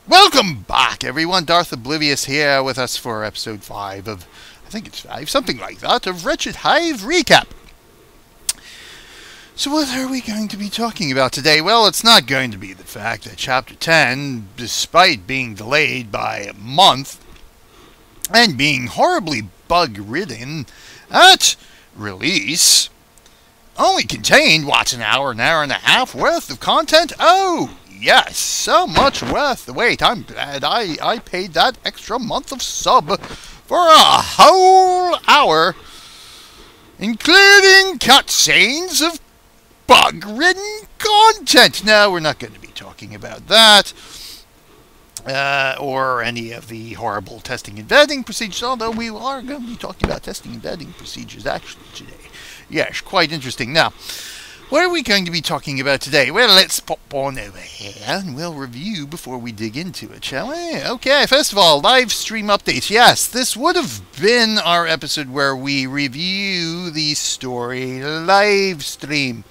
Welcome back, everyone. Darth Oblivious here with us for episode 5 of, I think it's 5, something like that, of Wretched Hive Recap. So what are we going to be talking about today? Well, it's not going to be the fact that Chapter 10, despite being delayed by a month and being horribly bug-ridden at release, only contained, what, an hour and a half worth of content? Oh, yes, so much worth the wait. I'm glad I paid that extra month of sub for a whole hour, including cutscenes of bug-ridden content. No, we're not going to be talking about that, or any of the horrible testing and vetting procedures, although we are going to be talking about testing and vetting procedures actually today. Yes, quite interesting. Now, what are we going to be talking about today? Well, let's pop on over here and we'll review before we dig into it, shall we? Okay, first of all, live stream updates. Yes, this would have been our episode where we review the story live stream.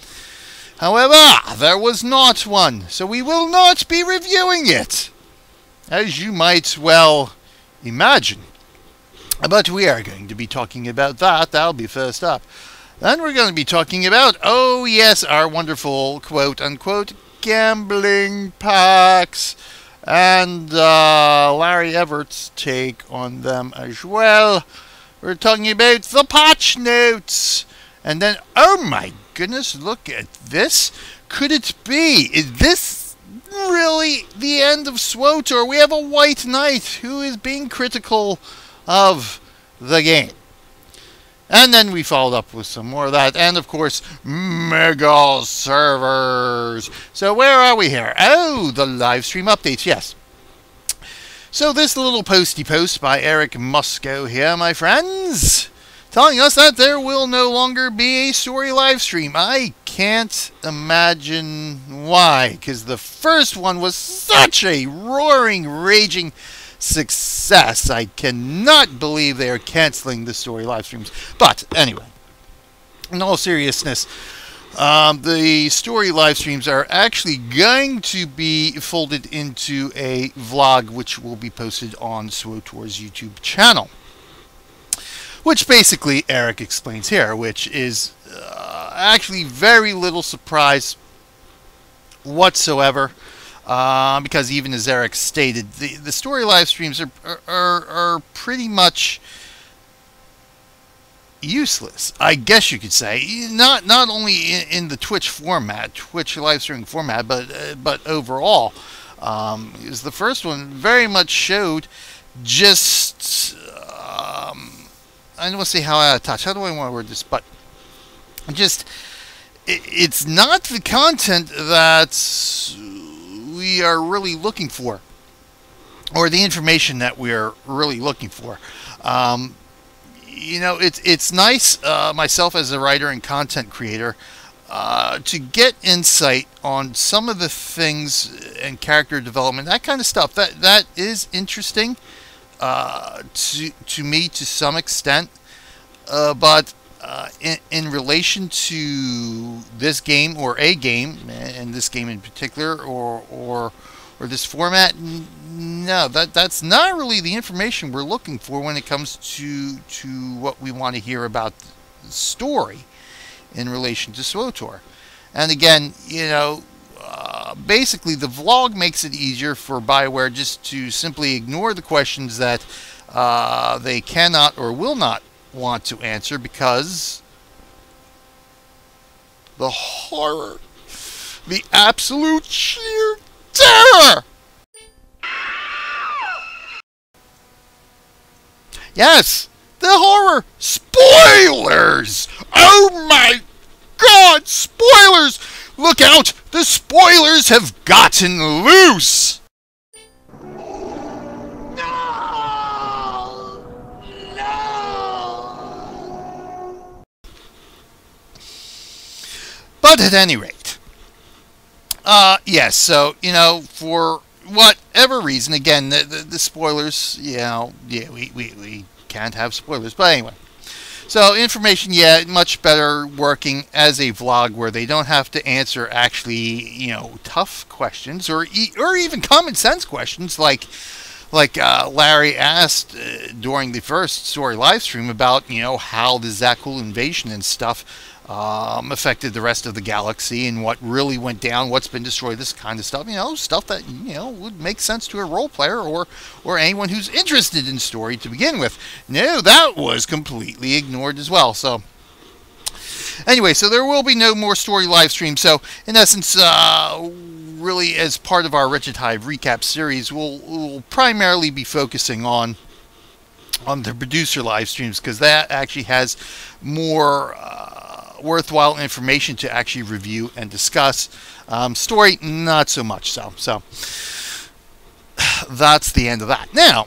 However, there was not one, so we will not be reviewing it, as you might well imagine. But we are going to be talking about that. That'll be first up. Then we're going to be talking about, oh yes, our wonderful quote-unquote gambling packs, and Larry Everett's take on them as well. We're talking about the patch notes. And then, oh my goodness, look at this. Could it be? Is this really the end of SWTOR? We have a White Knight who is being critical of the game. And then we followed up with some more of that. And, of course, Megasevers. So where are we here? Oh, the live stream updates, yes. So this little posty post by Eric Musco here, my friends, telling us that there will no longer be a story live stream. I can't imagine why, because the first one was such a roaring, raging success. I cannot believe they are canceling the story live streams. But anyway, in all seriousness, the story live streams are actually going to be folded into a vlog which will be posted on SWTOR's YouTube channel, which basically Eric explains here, which is actually very little surprise whatsoever. Because even as Eric stated, the story live streams are pretty much useless, I guess you could say. Not only in the Twitch format, Twitch live streaming format, but overall, because the first one very much showed just I don't want to say how out of touch. How do I want to word this? But just it's not the content that we are really looking for, or the information that we're really looking for. You know, it's nice, myself as a writer and content creator, to get insight on some of the things and character development, that kind of stuff. That is interesting to me to some extent, but in relation to this game, or a game, and this game in particular, or this format, no, that's not really the information we're looking for when it comes to what we want to hear about the story in relation to SWTOR. And again, you know, basically the vlog makes it easier for BioWare just to simply ignore the questions that they cannot or will not want to answer, because the horror, the absolute sheer terror. Yes, the horror. Spoilers! Oh my God, spoilers! Look out, the spoilers have gotten loose! But at any rate, yes, so, you know, for whatever reason, again, the spoilers, you know, yeah, we can't have spoilers, but anyway. So information, yeah, much better working as a vlog where they don't have to answer actually, tough questions or even common sense questions like Larry asked during the first story live stream about how the Zakul invasion and stuff affected the rest of the galaxy and what really went down, what's been destroyed, this kind of stuff. Stuff that would make sense to a role player or anyone who's interested in story to begin with. No, that was completely ignored as well. So anyway, so there will be no more story live stream. So in essence, really as part of our Wretched Hive recap series, we'll primarily be focusing on the producer live streams because that actually has more worthwhile information to actually review and discuss. Story, not so much so. So that's the end of that. Now,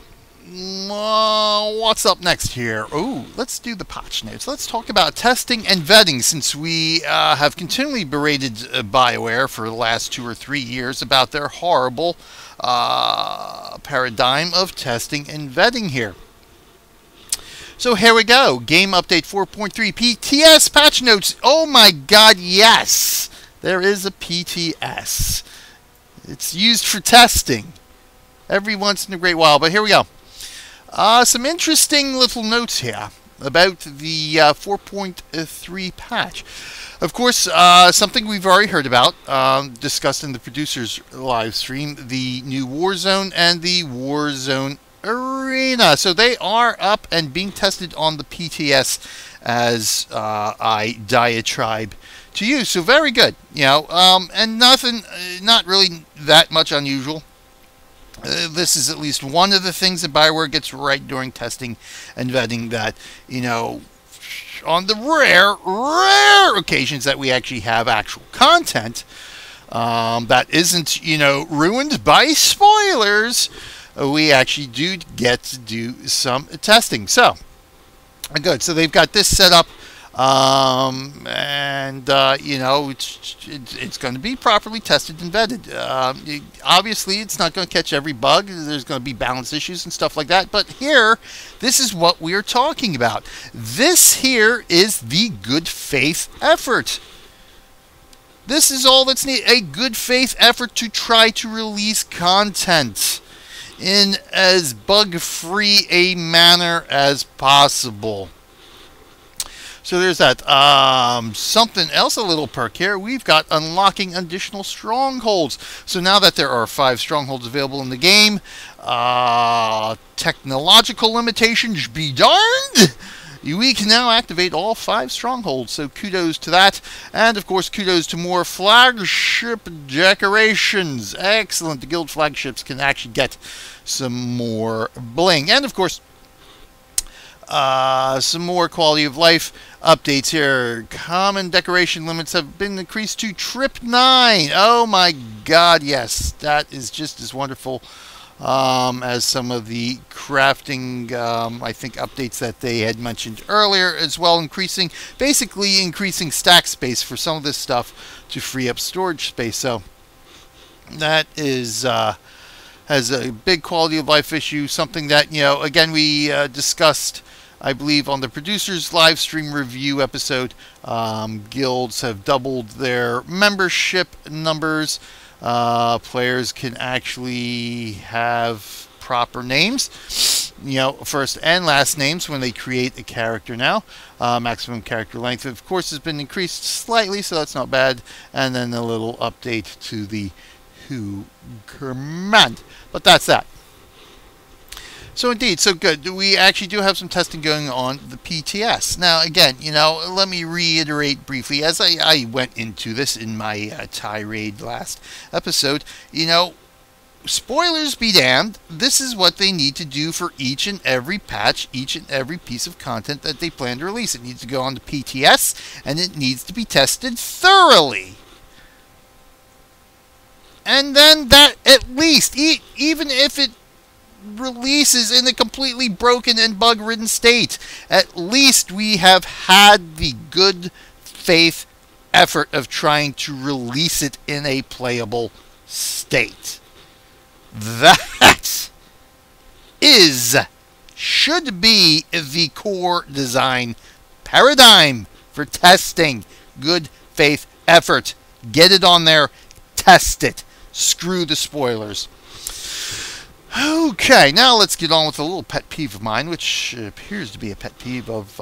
what's up next here? Oh, let's do the patch notes. Let's talk about testing and vetting, since we have continually berated BioWare for the last 2 or 3 years about their horrible paradigm of testing and vetting here. So here we go. Game Update 4.3 PTS patch notes. Oh my god, yes! There is a PTS. It's used for testing every once in a great while, but here we go. Some interesting little notes here about the 4.3 patch. Of course, something we've already heard about, discussed in the producers live stream, the new Warzone and the Warzone Arena. So they are up and being tested on the PTS as I diatribe to you. So very good, and nothing, not really that much unusual. This is at least one of the things that BioWare gets right during testing and vetting, that, on the rare occasions that we actually have actual content that isn't, ruined by spoilers, we actually do get to do some testing. So, good. So they've got this set up. It's going to be properly tested and vetted. Obviously, it's not going to catch every bug. There's going to be balance issues and stuff like that. But here, this is what we are talking about. This here is the good faith effort. This is all that's needed. A good faith effort to try to release content in as bug-free a manner as possible. So there's that. Something else, a little perk here. We've got unlocking additional strongholds. So now that there are 5 strongholds available in the game, technological limitations be darned, we can now activate all 5 strongholds. So kudos to that. And of course, kudos to more flagship decorations. Excellent. The guild flagships can actually get some more bling. And of course, some more quality of life updates here. Common decoration limits have been increased to trip 9. Oh my god, yes. That is just as wonderful as some of the crafting, I think, updates that they had mentioned earlier as well. Basically increasing stack space for some of this stuff to free up storage space. So that is has a big quality of life issue. Something that, again, we discussed, I believe, on the producers live stream review episode. Guilds have doubled their membership numbers. Players can actually have proper names, first and last names when they create a character now. Maximum character length, of course, has been increased slightly, so that's not bad. And then a little update to the Who command. But that's that. So indeed, so good. We actually do have some testing going on the PTS. Now, again, let me reiterate briefly, as I went into this in my tirade last episode, spoilers be damned, this is what they need to do for each and every patch, each and every piece of content that they plan to release. It needs to go on the PTS, and it needs to be tested thoroughly. And then that, at least, even if it releases in a completely broken and bug-ridden state, at least we have had the good faith effort of trying to release it in a playable state. That should be the core design paradigm for testing good faith effort. Get it on there. Test it. Screw the spoilers. Okay, now let's get on with a little pet peeve of mine, which appears to be a pet peeve of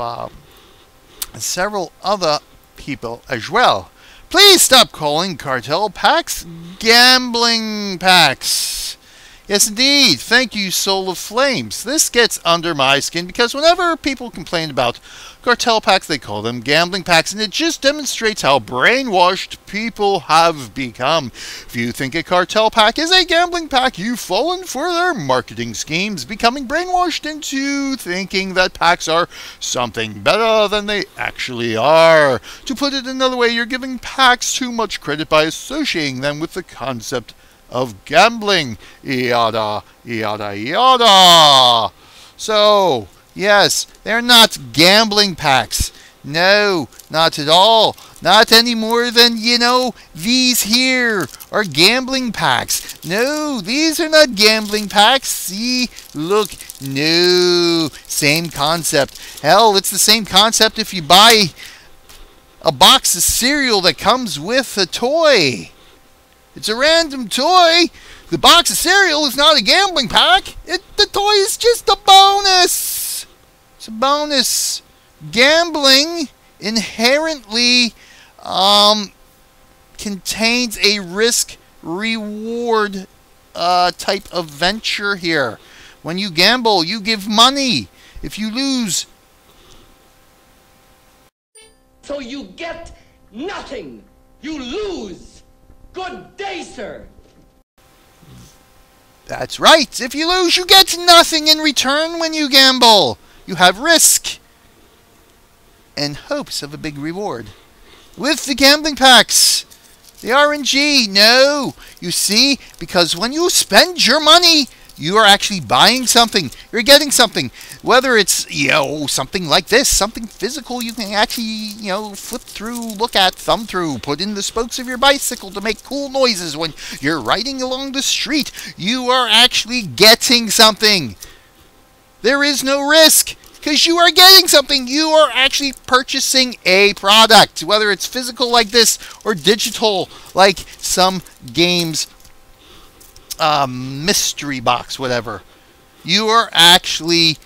several other people as well. Please stop calling cartel packs gambling packs. Yes, indeed. Thank you, Soul of Flames. This gets under my skin because whenever people complain about cartel packs, they call them gambling packs, and it just demonstrates how brainwashed people have become. If you think a cartel pack is a gambling pack, you've fallen for their marketing schemes, becoming brainwashed into thinking that packs are something better than they actually are. To put it another way, you're giving packs too much credit by associating them with the concept of gambling, yada, yada, yada. So, yes, they're not gambling packs. No, not at all. Not any more than, these here are gambling packs. No, these are not gambling packs. See, look, no, same concept. Hell, it's the same concept if you buy a box of cereal that comes with a toy. It's a random toy. The box of cereal is not a gambling pack. The toy is just a bonus. It's a bonus. Gambling inherently contains a risk-reward type of venture here. When you gamble, you give money. If you lose... So you get nothing. You lose. Good day, sir. That's right. If you lose, you get nothing in return when you gamble. You have risk and hopes of a big reward. With the gambling packs, the RNG, no. You see, because when you spend your money, you are actually buying something. You're getting something. Whether it's, something like this, something physical you can actually, flip through, look at, thumb through, put in the spokes of your bicycle to make cool noises when you're riding along the street. You are actually getting something. There is no risk because you are getting something. You are actually purchasing a product, whether it's physical like this or digital like some games mystery box, whatever. You are actually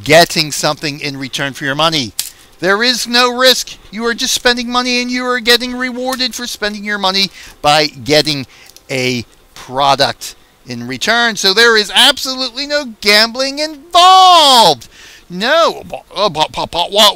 getting something in return for your money. There is no risk. You are just spending money and you are getting rewarded for spending your money by getting a product in return. So there is absolutely no gambling involved. No, but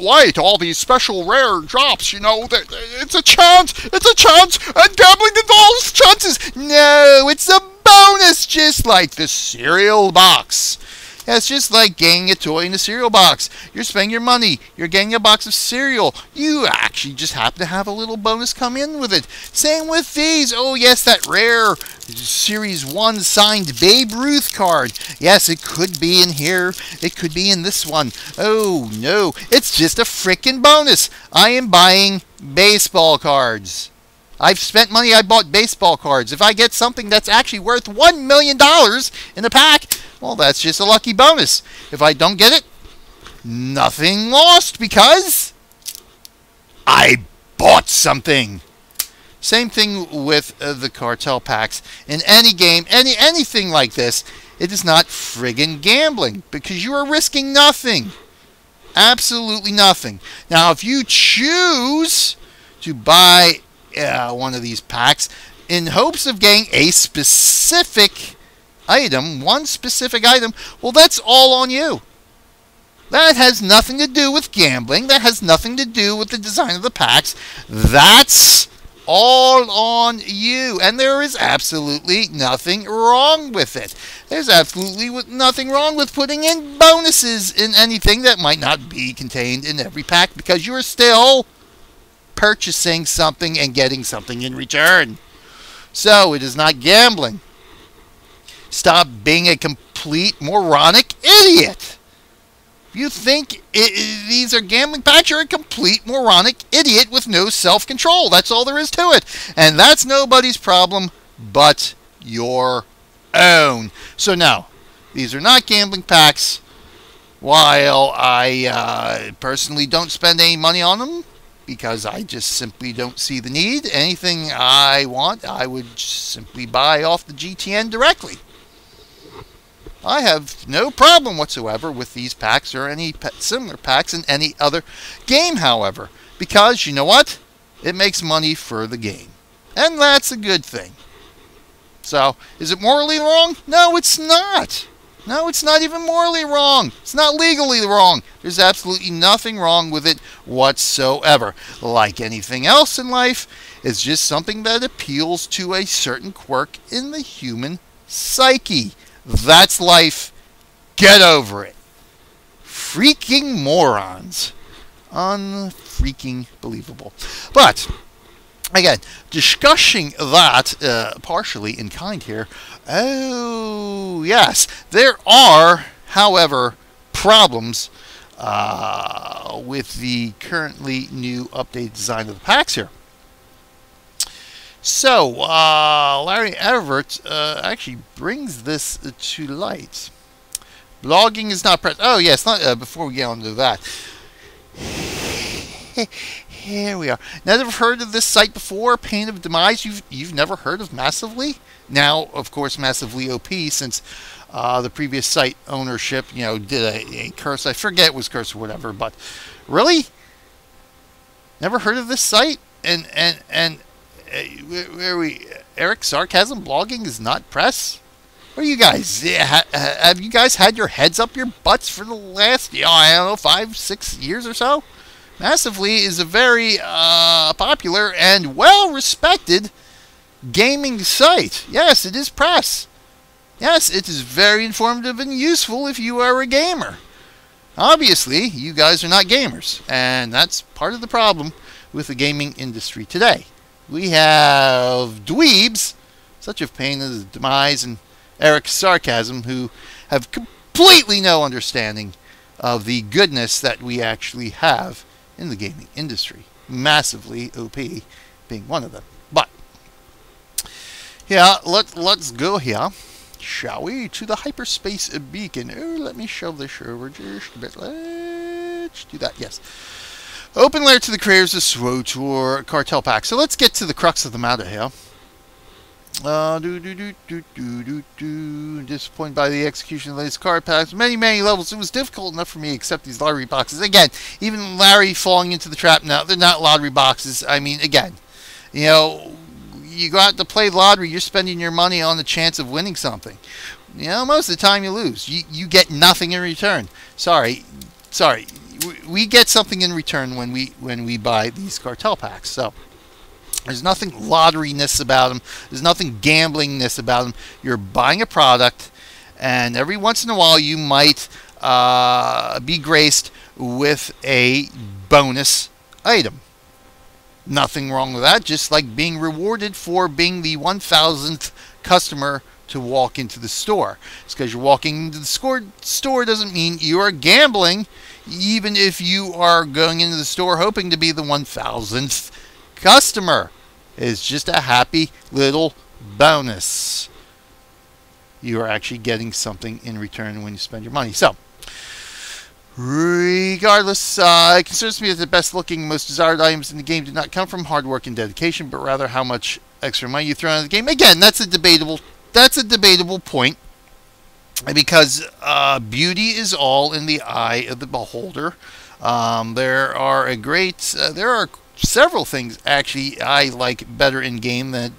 wait, all these special rare drops, it's a chance, and gambling involves chances. No, it's a bonus, just like the cereal box. Yeah, it's just like getting a toy in a cereal box. You're spending your money. You're getting a box of cereal. You actually just happen to have a little bonus come in with it. Same with these. Oh, yes, that rare Series 1 signed Babe Ruth card. Yes, it could be in here. It could be in this one. Oh, no. It's just a frickin' bonus. I am buying baseball cards. I've spent money, I bought baseball cards. If I get something that's actually worth $1 million in a pack, well, that's just a lucky bonus. If I don't get it, nothing lost because I bought something. Same thing with the cartel packs. In any game, anything like this, it is not friggin' gambling because you are risking nothing. Absolutely nothing. Now, if you choose to buy one of these packs in hopes of getting a specific item, one specific item, well, that's all on you. That has nothing to do with gambling. That has nothing to do with the design of the packs. That's all on you. And there is absolutely nothing wrong with it. There's absolutely nothing wrong with putting in bonuses in anything that might not be contained in every pack because you're still purchasing something and getting something in return. So it is not gambling. Stop being a complete moronic idiot. If you think these are gambling packs, you're a complete moronic idiot with no self-control. That's all there is to it. And that's nobody's problem but your own. So now, these are not gambling packs. While I personally don't spend any money on them, because I just simply don't see the need. Anything I want, I would simply buy off the GTN directly. I have no problem whatsoever with these packs or any similar packs in any other game, however, because you know what? It makes money for the game. And that's a good thing. So, is it morally wrong? No, it's not. No, it's not even morally wrong. It's not legally wrong. There's absolutely nothing wrong with it whatsoever. Like anything else in life, it's just something that appeals to a certain quirk in the human psyche. That's life. Get over it. Freaking morons. Unfreaking believable. But again, discussing that partially in kind here. Oh, yes. There are, however, problems with the currently new updated design of the packs here. So, Larry Everett actually brings this to light. Blogging is not press. Oh, yes. Before we get on to that. Here we are. Never heard of this site before? Pain of Demise. You've never heard of Massively? Now, of course, Massively OP, since the previous site ownership, did a curse. I forget it was curse or whatever, but really? Never heard of this site? And where are we? Eric Sarcasm blogging is not press? What are you guys? Have you guys had your heads up your butts for the last, I don't know, 5-6 years or so? Massively is a very popular and well-respected gaming site. Yes, it is press. Yes, it is very informative and useful if you are a gamer. Obviously, you guys are not gamers, and that's part of the problem with the gaming industry today. We have dweebs, such of Pain of the Demise and Eric Sarcasm, who have completely no understanding of the goodness that we actually have in the gaming industry. Massively OP being one of them. But yeah, let's go here, shall we, to the hyperspace beacon. Oh, let me shove this over just a bit. Let's do that. Yes. Open layer to the creators of SWTOR cartel pack. So let's get to the crux of the matter here. Disappointed by the execution of the latest card packs. Many levels. It was difficult enough for me to accept these lottery boxes. Again, even Larry falling into the trap now. They're not lottery boxes. I mean, again, you go out to play lottery, you're spending your money on the chance of winning something. Most of the time you lose. You get nothing in return. Sorry. We get something in return when we buy these cartel packs. So there's nothing lotteryness about them. There's nothing gamblingness about them. You're buying a product, and every once in a while you might be graced with a bonus item. Nothing wrong with that. Just like being rewarded for being the 1,000th customer to walk into the store. It's because you're walking into the store doesn't mean you are gambling, even if you are going into the store hoping to be the 1,000th customer. It's just a happy little bonus. You are actually getting something in return when you spend your money. So, regardless, it concerns me that the best looking, most desired items in the game did not come from hard work and dedication, but rather how much extra money you throw into the game. Again, that's a debatable point, because beauty is all in the eye of the beholder. There are several things actually I like better in game that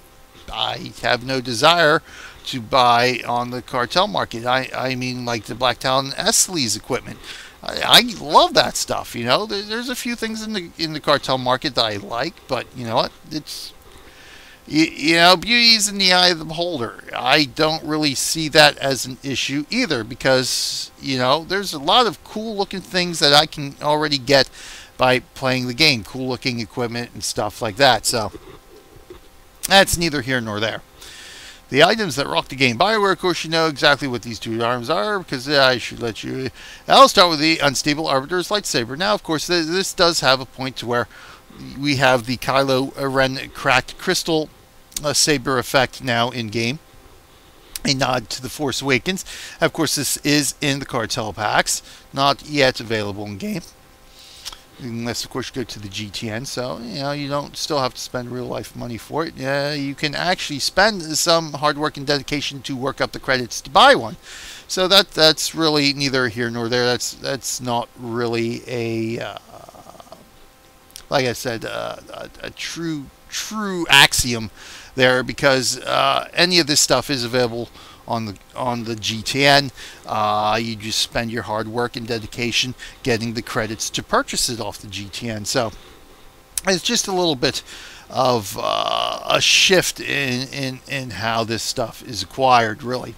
I have no desire to buy on the cartel market. I mean, like the Black Talon Eslee's equipment. I love that stuff. There's a few things in the cartel market that I like, but you know what? It's beauty is in the eye of the beholder. I don't really see that as an issue either, because there's a lot of cool looking things that I can already get by playing the game. Cool looking equipment and stuff like that. So that's neither here nor there. The items that rock the game. BioWare, of course, you know exactly what these two arms are, because I should let you. I'll start with the Unstable Arbiter's Lightsaber. Now, of course, this does have a point to where we have the Kylo Ren cracked crystal saber effect now in game. a nod to The Force Awakens. Of course, this is in the Cartel packs, not yet available in game. Unless, of course, you go to the GTN, so you don't still have to spend real life money for it. You can actually spend some hard work and dedication to work up the credits to buy one. So that's really neither here nor there. That's not really a like I said a true axiom there, because any of this stuff is available on the GTN. You just spend your hard work and dedication getting the credits to purchase it off the GTN. So it's just a little bit of a shift in how this stuff is acquired, really.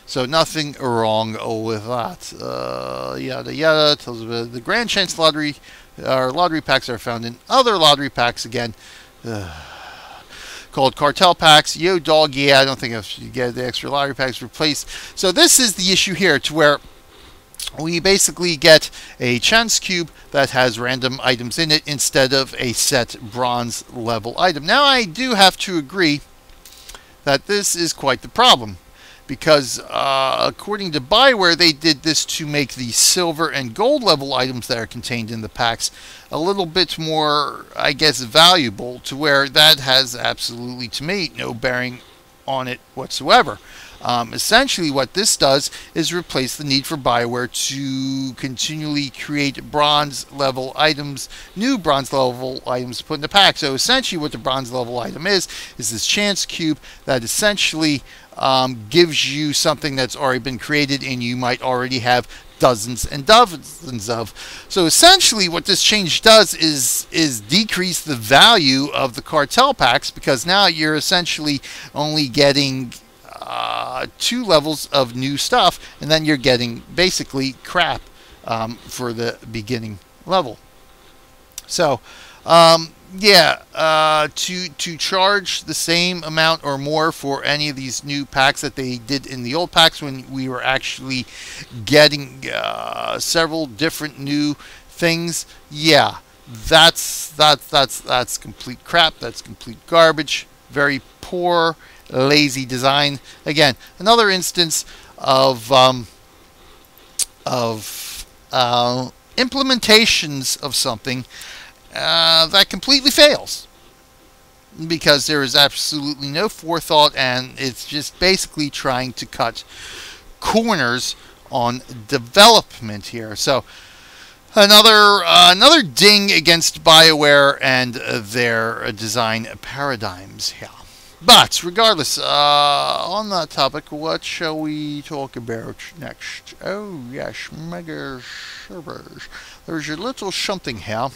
So nothing wrong with that. Yada yada. Tells us the Grand Chance lottery, or lottery packs, are found in other lottery packs again. Called Cartel packs. Yo dog, yeah, I don't think if you get the extra lottery packs replaced. So this is the issue here, to where we basically get a chance cube that has random items in it instead of a set bronze level item. Now I do have to agree that this is quite the problem, because according to Bioware, they did this to make the silver and gold level items that are contained in the packs a little bit more, I guess, valuable, to where that has absolutely, to me, no bearing on it whatsoever. Essentially, what this does is replace the need for Bioware to continually create bronze level items, new bronze level items to put in the pack. So essentially what the bronze level item is this chance cube that essentially gives you something that's already been created and you might already have dozens and dozens of. So essentially what this change does is decrease the value of the Cartel packs, because now you're essentially only getting 2 levels of new stuff, and then you're getting basically crap for the beginning level. So to charge the same amount or more for any of these new packs that they did in the old packs, when we were actually getting several different new things, yeah, that's complete crap. That's complete garbage. Very poor, lazy design. Again, another instance of implementations of something that completely fails, because there is absolutely no forethought, and it's just basically trying to cut corners on development here. So another ding against Bioware and their design paradigms here. But regardless, on that topic, what shall we talk about next? Oh yes, Megasever. There's a little something here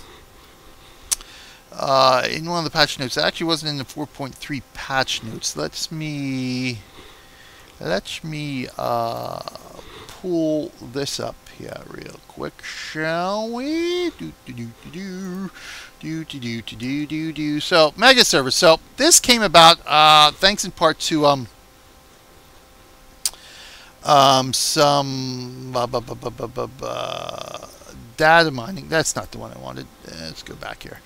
in one of the patch notes. It actually wasn't in the 4.3 patch notes. Let me pull this up here real quick, shall we? So Megasever. So this came about thanks in part to some data mining. That's not the one I wanted. Let's go back here.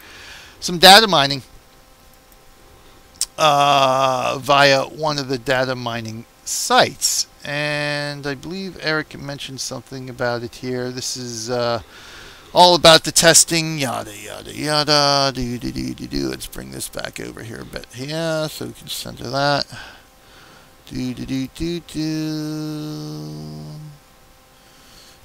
Some data mining via one of the data mining sites, and I believe Eric mentioned something about it here. This is all about the testing, yada yada yada. Let's bring this back over here a bit here so we can center that.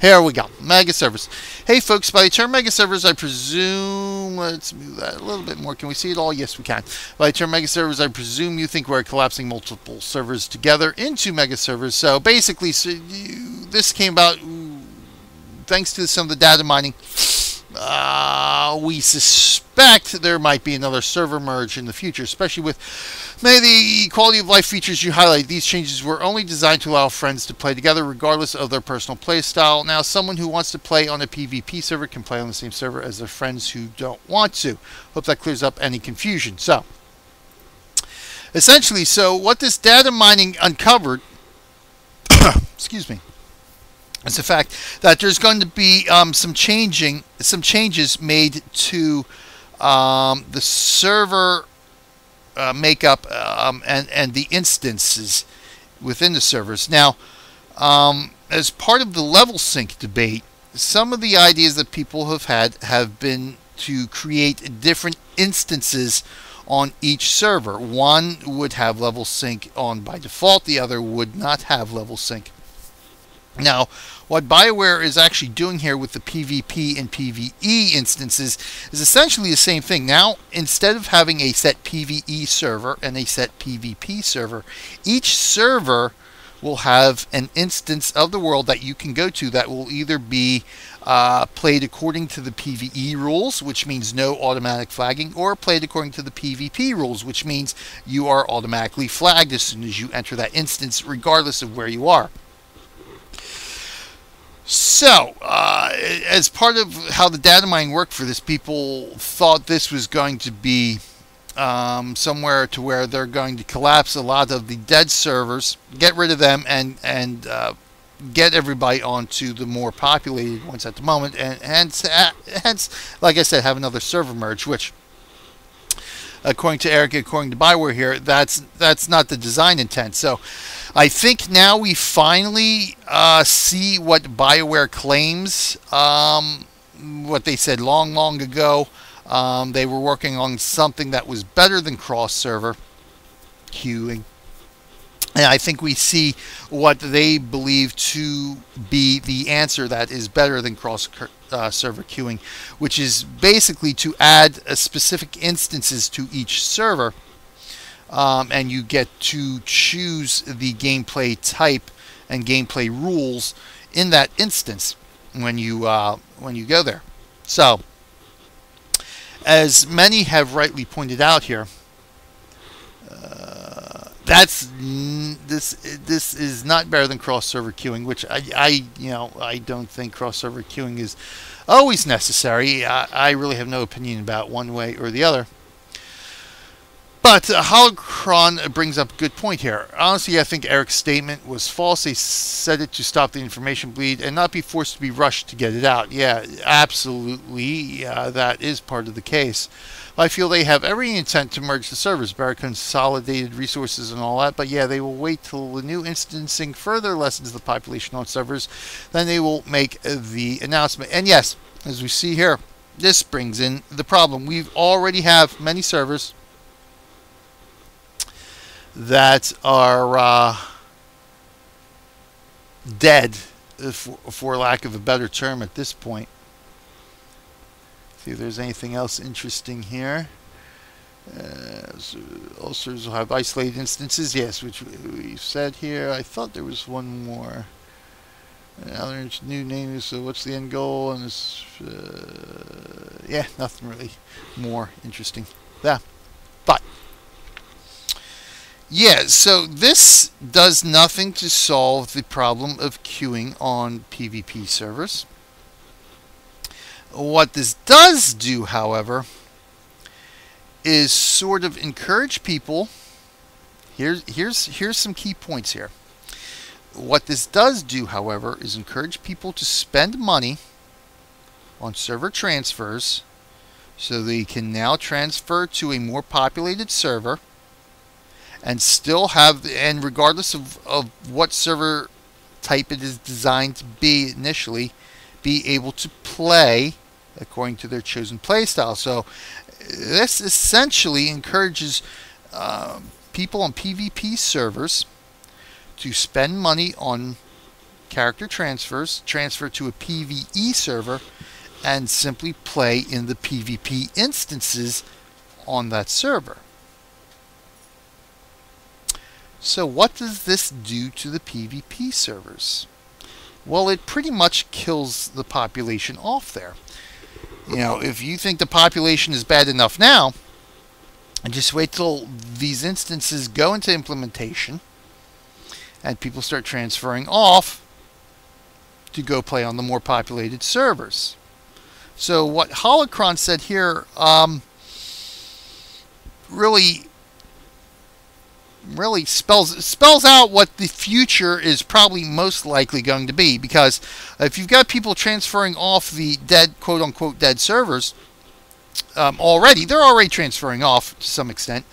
Here we go. Megasevers. Hey folks, by the term Megasevers, I presume, let's move that a little bit more. Can we see it all? Yes, we can. By the term Megasevers, I presume you think we're collapsing multiple servers together into Megasevers. So basically, this came about thanks to some of the data mining. We suspect there might be another server merge in the future, especially with many of the quality of life features you highlight. These changes were only designed to allow friends to play together regardless of their personal play style. Now, someone who wants to play on a PvP server can play on the same server as their friends who don't want to. Hope that clears up any confusion. So, essentially, what this data mining uncovered, excuse me, it's the fact that there's going to be some changes made to the server makeup and the instances within the servers. Now, as part of the level sync debate, some of the ideas that people have had have been to create different instances on each server. One would have level sync on by default, the other would not have level sync. Now, what BioWare is actually doing here with the PvP and PvE instances is essentially the same thing. Now, instead of having a set PvE server and a set PvP server, each server will have an instance of the world that you can go to that will either be played according to the PvE rules, which means no automatic flagging, or played according to the PvP rules, which means you are automatically flagged as soon as you enter that instance, regardless of where you are. So, as part of how the data mining worked for this, people thought this was going to be somewhere to where they're going to collapse a lot of the dead servers, get rid of them, and get everybody onto the more populated ones at the moment, and hence, like I said, have another server merge, which, according to Eric, according to BioWare here, that's not the design intent. So I think now we finally see what BioWare claims, what they said long ago. They were working on something that was better than cross-server queuing. And I think we see what they believe to be the answer that is better than cross-server queuing, which is basically to add specific instances to each server, and you get to choose the gameplay type and gameplay rules in that instance when you go there. So, as many have rightly pointed out here, this is not better than cross-server queuing, which I don't think cross-server queuing is always necessary. I really have no opinion about one way or the other. But Holocron brings up a good point here. Honestly, I think Eric's statement was false. They said it to stop the information bleed and not be forced to be rushed to get it out. Yeah, absolutely. That is part of the case. I feel they have every intent to merge the servers, better consolidated resources and all that, but yeah, they will wait till the new instancing further lessens the population on servers, then they will make the announcement. And yes, as we see here, this brings in the problem. We already have many servers that are dead, for lack of a better term at this point. See if there's anything else interesting here. So all servers will have isolated instances, yes, which we've said here. I thought there was one more. Other new names. So what's the end goal? And this, yeah, nothing really more interesting. Yeah, but yeah. So this does nothing to solve the problem of queuing on PvP servers. What this does do, however, is sort of encourage people. Here's some key points here. What this does do, however, is encourage people to spend money on server transfers so they can now transfer to a more populated server and still have, and regardless of what server type it is designed to be initially, be able to play according to their chosen playstyle. So this essentially encourages people on PvP servers to spend money on character transfers, transfer to a PvE server, and simply play in the PvP instances on that server. So what does this do to the PvP servers? Well, it pretty much kills the population off there. You know, if you think the population is bad enough now, and just wait till these instances go into implementation and people start transferring off to go play on the more populated servers. So what Holocron said here really spells out what the future is probably most likely going to be, because if you've got people transferring off the dead, quote-unquote dead servers already, they're already transferring off to some extent.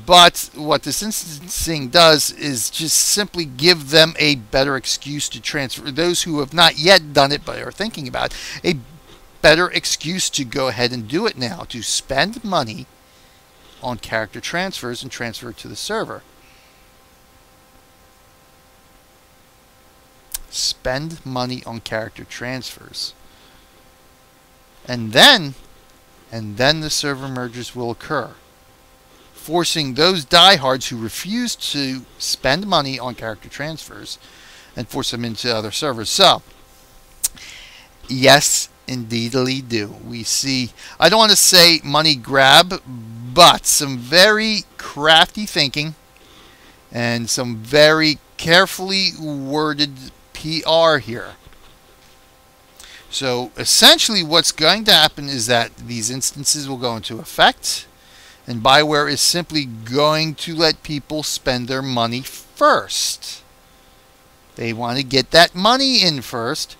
But what this instancing does is just simply give them a better excuse to transfer. Those who have not yet done it but are thinking about it, a better excuse to go ahead and do it now, to spend money on character transfers and transfer it to the server. Spend money on character transfers. And then the server mergers will occur, forcing those diehards who refuse to spend money on character transfers and force them into other servers. So, yes, indeedly do. We see, I don't want to say money grab, but some very crafty thinking and some very carefully worded PR here. So essentially what's going to happen is that these instances will go into effect, and Bioware is simply going to let people spend their money first. They want to get that money in first,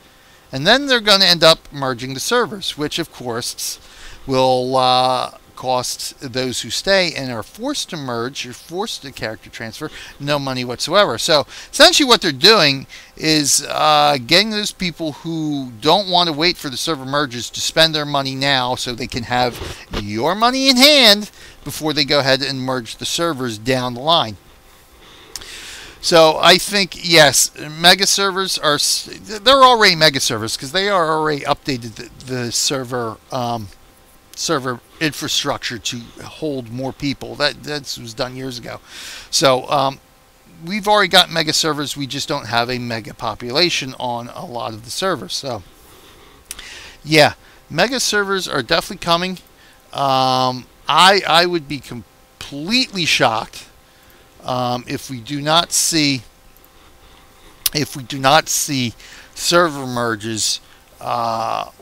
and then they're going to end up merging the servers, which of course will cost those who stay and are forced to merge or forced to character transfer no money whatsoever. So essentially what they're doing is getting those people who don't want to wait for the server merges to spend their money now so they can have your money in hand before they go ahead and merge the servers down the line. So I think, yes, mega servers are, they're already mega servers because they are already updated the server server infrastructure to hold more people. That was done years ago. So we've already got mega servers. We just don't have a mega population on a lot of the servers. So yeah, mega servers are definitely coming. I would be completely shocked if we do not see server merges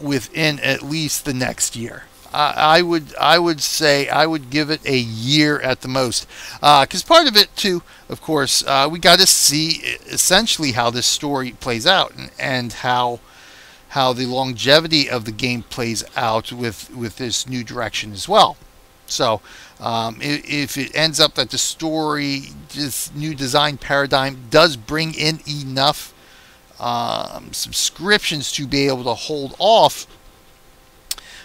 within at least the next year. I would say I would give it a year at the most, because part of it too, of course, we got to see essentially how this story plays out and how the longevity of the game plays out with this new direction as well. So if it ends up that the story, this new design paradigm, does bring in enough subscriptions to be able to hold off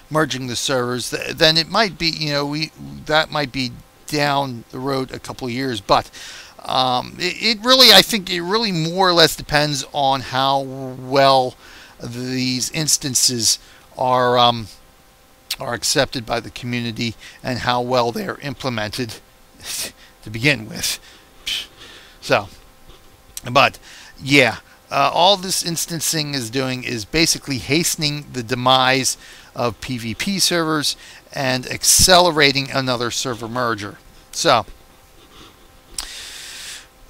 merging the servers, then it might be, that might be down the road a couple of years. But I think it really more or less depends on how well these instances are accepted by the community and how well they are implemented to begin with. So, but yeah, all this instancing is doing is basically hastening the demise of PvP servers and accelerating another server merger. So,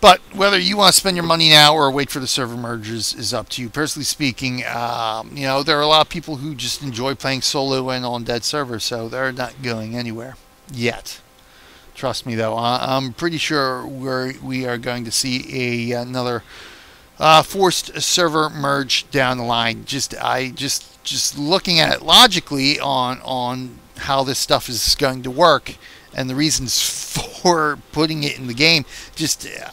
but whether you want to spend your money now or wait for the server mergers is up to you. Personally speaking, there are a lot of people who just enjoy playing solo and on dead servers, so they're not going anywhere yet. Trust me, though, I'm pretty sure we are going to see another forced server merge down the line. Just looking at it logically on how this stuff is going to work and the reasons for putting it in the game,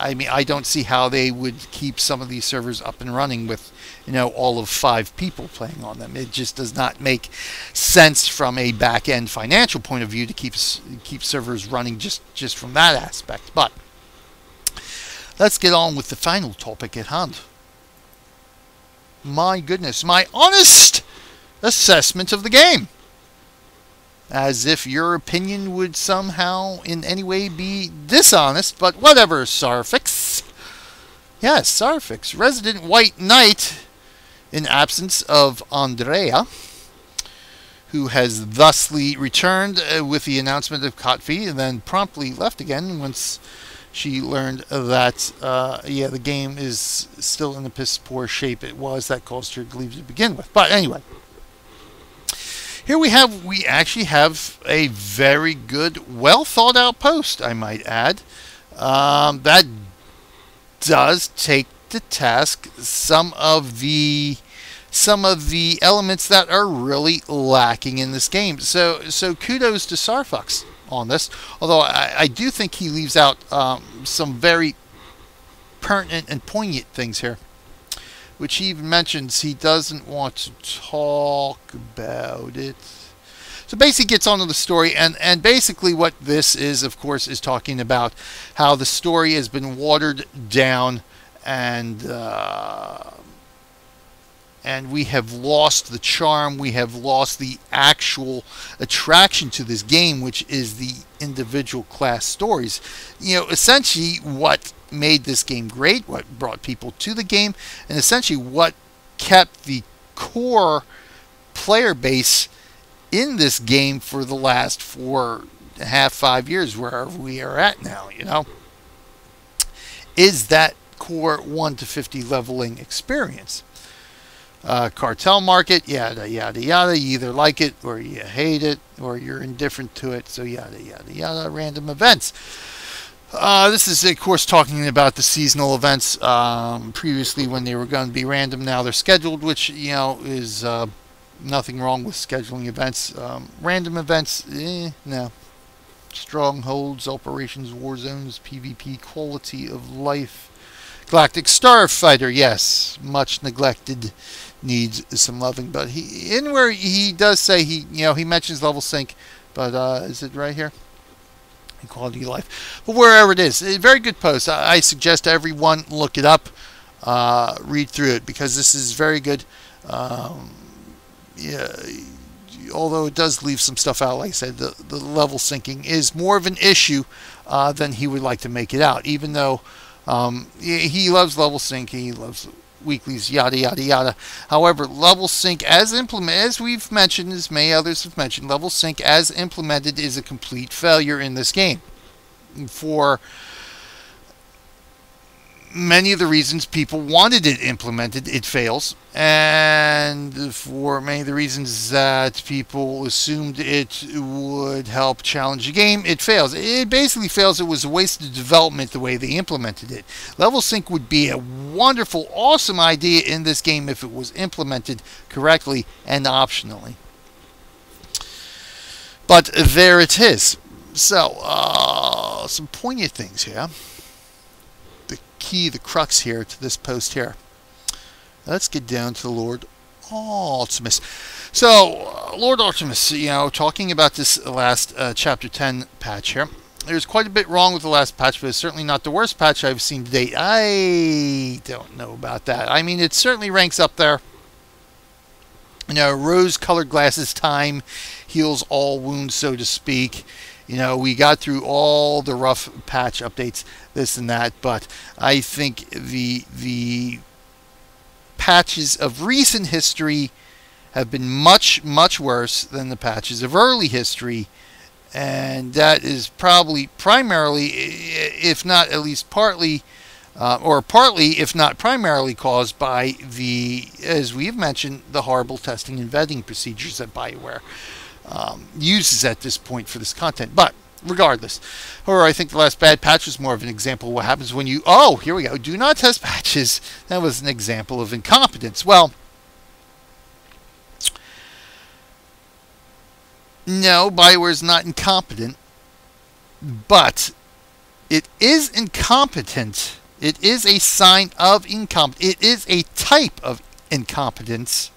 I don't see how they would keep some of these servers up and running with all of 5 people playing on them. It just does not make sense from a back-end financial point of view to keep servers running just from that aspect. But let's get on with the final topic at hand. My goodness, my honest assessment of the game. As if your opinion would somehow in any way be dishonest, but whatever, Sarfix. Yes, Sarfix, Resident White Knight, in absence of Andrea, who has thusly returned with the announcement of Kotvi and then promptly left again once she learned that, the game is still in the piss poor shape it was that caused her to leave to begin with. But anyway, here we actually have a very good, well thought out post, I might add, that does take to task some of the elements that are really lacking in this game. So kudos to Sarfux. on this. Although I do think he leaves out some very pertinent and poignant things here, which he even mentions he doesn't want to talk about it. So basically gets onto the story, and basically what this is, of course, is talking about how the story has been watered down, and we have lost the charm, we have lost the actual attraction to this game, which is the individual class stories. You know, essentially what made this game great, what brought people to the game, and essentially what kept the core player base in this game for the last 4.5, 5 years, wherever we are at now, you know, is that core 1 to 50 leveling experience. Cartel market, yada yada yada. You either like it or you hate it or you're indifferent to it, so yada yada yada. Random events. This is, of course, talking about the seasonal events. Previously, when they were going to be random, now they're scheduled, which, you know, is nothing wrong with scheduling events. Random events, no. Strongholds, operations, war zones, PvP, quality of life. Galactic Starfighter, yes, much neglected, needs some loving. But where he does say he mentions level sync, but is it right here? Quality of life. But wherever it is, a very good post. I suggest everyone look it up, read through it, because this is very good. Yeah, although it does leave some stuff out, like I said, the level syncing is more of an issue than he would like to make it out, even though he loves level sync, he loves weeklies, yada yada yada. However, level sync as implemented, as we've mentioned, as many others have mentioned, level sync as implemented is a complete failure in this game. For many of the reasons people wanted it implemented, it fails. And for many of the reasons that people assumed it would help challenge the game, it fails. It basically fails. It was a waste of development the way they implemented it. Level sync would be a wonderful, awesome idea in this game if it was implemented correctly and optionally. But there it is. So, some poignant things here. The crux here to this post here. Let's get down to Lord Artemis. So, Lord Artemis, talking about this last Chapter 10 patch here. There's quite a bit wrong with the last patch, but it's certainly not the worst patch I've seen to date. I don't know about that. I mean, it certainly ranks up there. Rose-colored glasses time heals all wounds, so to speak. We got through all the rough patch updates, this and that, but I think the patches of recent history have been much, much worse than the patches of early history, and that is probably primarily, if not at least partly, if not primarily caused by as we've mentioned, the horrible testing and vetting procedures that BioWare uses at this point for this content. But regardless, I think the last bad patch was more of an example of what happens when you, here we go, do not test patches. That was an example of incompetence. Well, no, BioWare is not incompetent, but it is incompetent. It is a sign of incompetence. It is a type of incompetence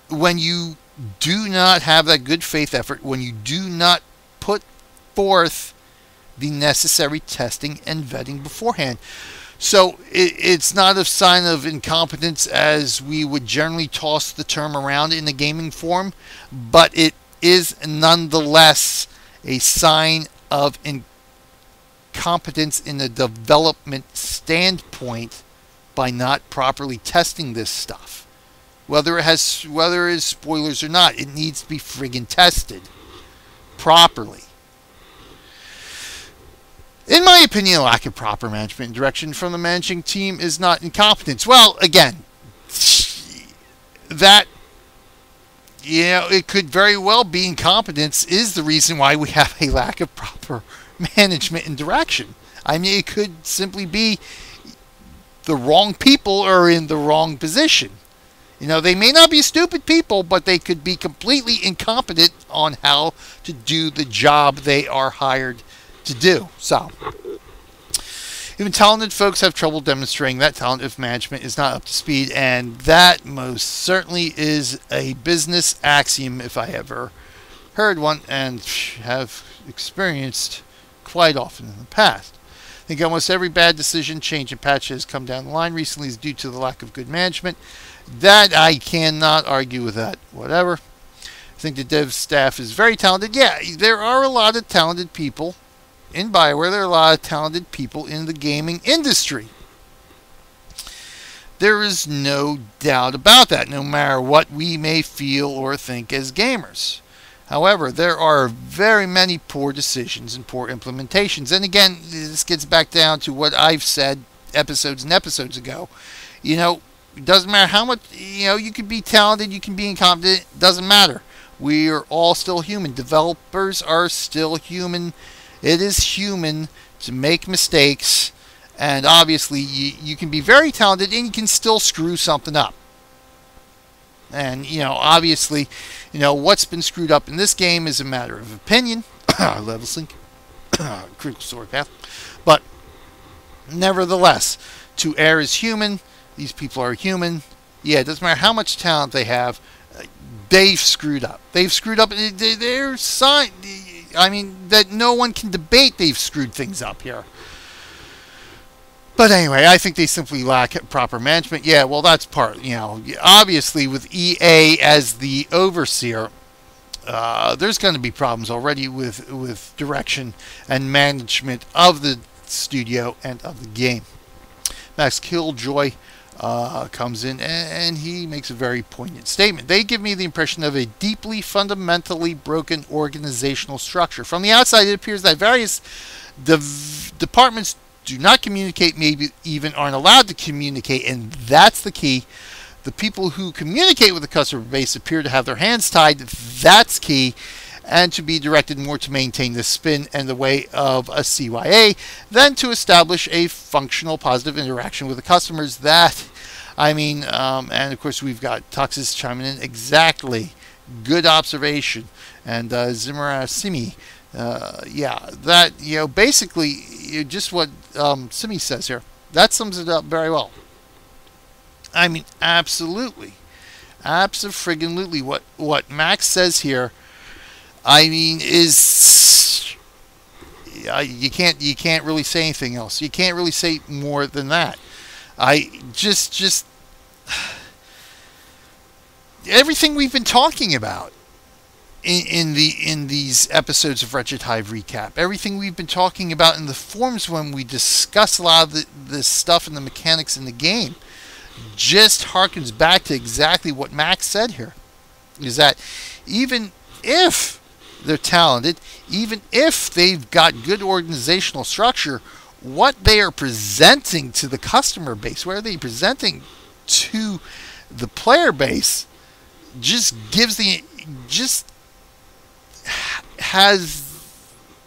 when you do not have that good faith effort, when you do not put forth the necessary testing and vetting beforehand. So it's not a sign of incompetence as we would generally toss the term around in the gaming form, but it is nonetheless a sign of incompetence in the development standpoint by not properly testing this stuff. Whether it is spoilers or not, it needs to be friggin' tested properly. In my opinion, a lack of proper management and direction from the managing team is not incompetence. Well, again, that, it could very well be incompetence is the reason why we have a lack of proper management and direction. I mean, it could simply be the wrong people are in the wrong position. You know, they may not be stupid people, but they could be completely incompetent on how to do the job they are hired to do. So, even talented folks have trouble demonstrating that talent if management is not up to speed, and that most certainly is a business axiom if I ever heard one, and have experienced quite often in the past. I think almost every bad decision, change, and patch has come down the line recently is due to the lack of good management. That I cannot argue with that. Whatever. I think the dev staff is very talented. Yeah, there are a lot of talented people in BioWare. There are a lot of talented people in the gaming industry. There is no doubt about that, no matter what we may feel or think as gamers. However, there are very many poor decisions and poor implementations. And again, this gets back down to what I've said episodes and episodes ago. You know, it doesn't matter how much, you know, you can be talented, you can be incompetent, it doesn't matter. We are all still human. Developers are still human. It is human to make mistakes. And obviously, you can be very talented and you can still screw something up. And, you know, obviously, you know, what's been screwed up in this game is a matter of opinion. Level sync. Critical story path. But, nevertheless, to err is human. These people are human. Yeah, it doesn't matter how much talent they have. They've screwed up. They've screwed up. They're sign. I mean, that no one can debate they've screwed things up here. But anyway, I think they simply lack proper management. Yeah, well, that's part, you know, obviously with EA as the overseer, there's going to be problems already with direction and management of the studio and of the game. Max Killjoy comes in and he makes a very poignant statement. They give me the impression of a deeply, fundamentally broken organizational structure. From the outside, it appears that various departments do not communicate, maybe even aren't allowed to communicate, and that's the key. The people who communicate with the customer base appear to have their hands tied. That's key, and to be directed more to maintain the spin and the way of a CYA than to establish a functional, positive interaction with the customers. That, I mean, and of course we've got Tuxis chiming in. Exactly. Good observation. And Zimarasimi, yeah, that, you know, basically just what Simi says here. That sums it up very well. I mean, absolutely. Abso-friggin-lutely. What Max says here, I mean, is you can't really say anything else. You can't really say more than that. I just everything we've been talking about in these episodes of Wretched Hive Recap, everything we've been talking about in the forums when we discuss a lot of this stuff and the mechanics in the game, just harkens back to exactly what Max said here. Is that even if they're talented, even if they've got good organizational structure, what they are presenting to the customer base, what are they presenting to the player base,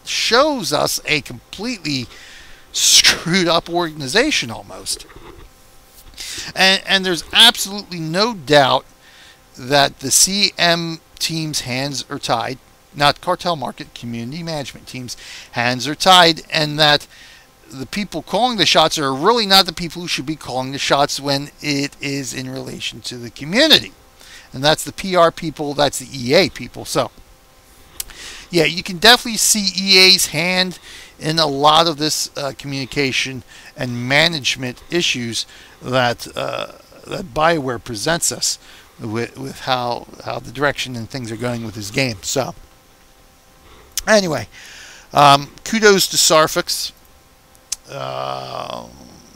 shows us a completely screwed up organization almost. And there's absolutely no doubt that the CM team's hands are tied, not cartel market, community management team's hands are tied, and that the people calling the shots are really not the people who should be calling the shots when it is in relation to the community. And that's the PR people, that's the EA people. So, yeah, you can definitely see EA's hand in a lot of this communication and management issues that that BioWare presents us with how the direction and things are going with this game. So, anyway, kudos to Sarfix.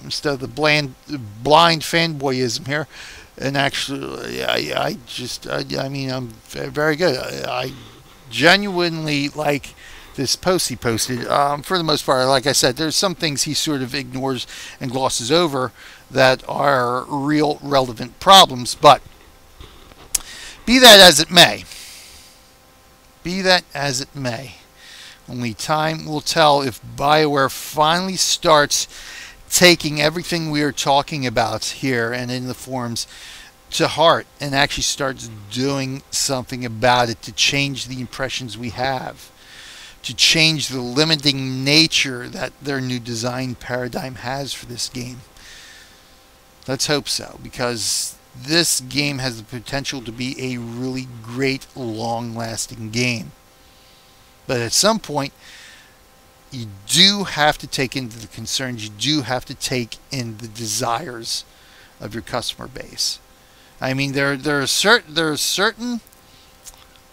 Instead of the blind fanboyism here, and actually, I mean, I'm very good. I genuinely like this post he posted. For the most part, like I said, there's some things he sort of ignores and glosses over that are real relevant problems, but be that as it may, only time will tell if BioWare finally starts taking everything we are talking about here and in the forums to heart and actually starts doing something about it to change the impressions we have, to change the limiting nature that their new design paradigm has for this game. Let's hope so, because this game has the potential to be a really great, long-lasting game. But at some point, you do have to take into the concerns, you do have to take in the desires of your customer base. I mean, there are certain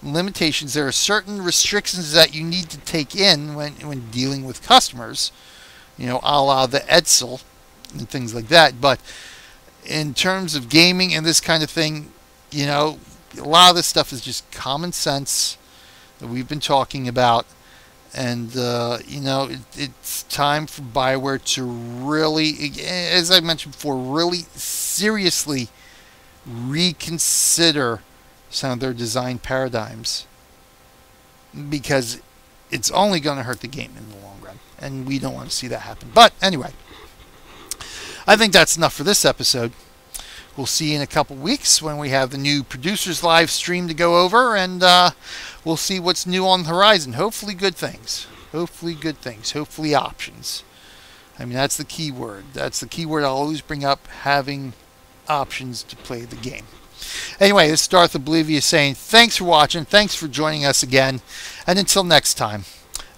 limitations, there are certain restrictions that you need to take in when dealing with customers, you know, a la the Edsel and things like that. But in terms of gaming and this kind of thing, you know, a lot of this stuff is just common sense that we've been talking about. And, you know, it's time for BioWare to really, as I mentioned before, really seriously reconsider some of their design paradigms, because it's only going to hurt the game in the long run, and we don't want to see that happen. But anyway, I think that's enough for this episode. We'll see you in a couple weeks when we have the new producers live stream to go over, and we'll see what's new on the horizon. Hopefully good things. Hopefully good things. Hopefully options. I mean, that's the key word. That's the key word I'll always bring up, having options to play the game. Anyway, this is Darth Oblivious saying thanks for watching, thanks for joining us again, and until next time,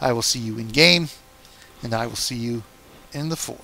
I will see you in game, and I will see you in the 4.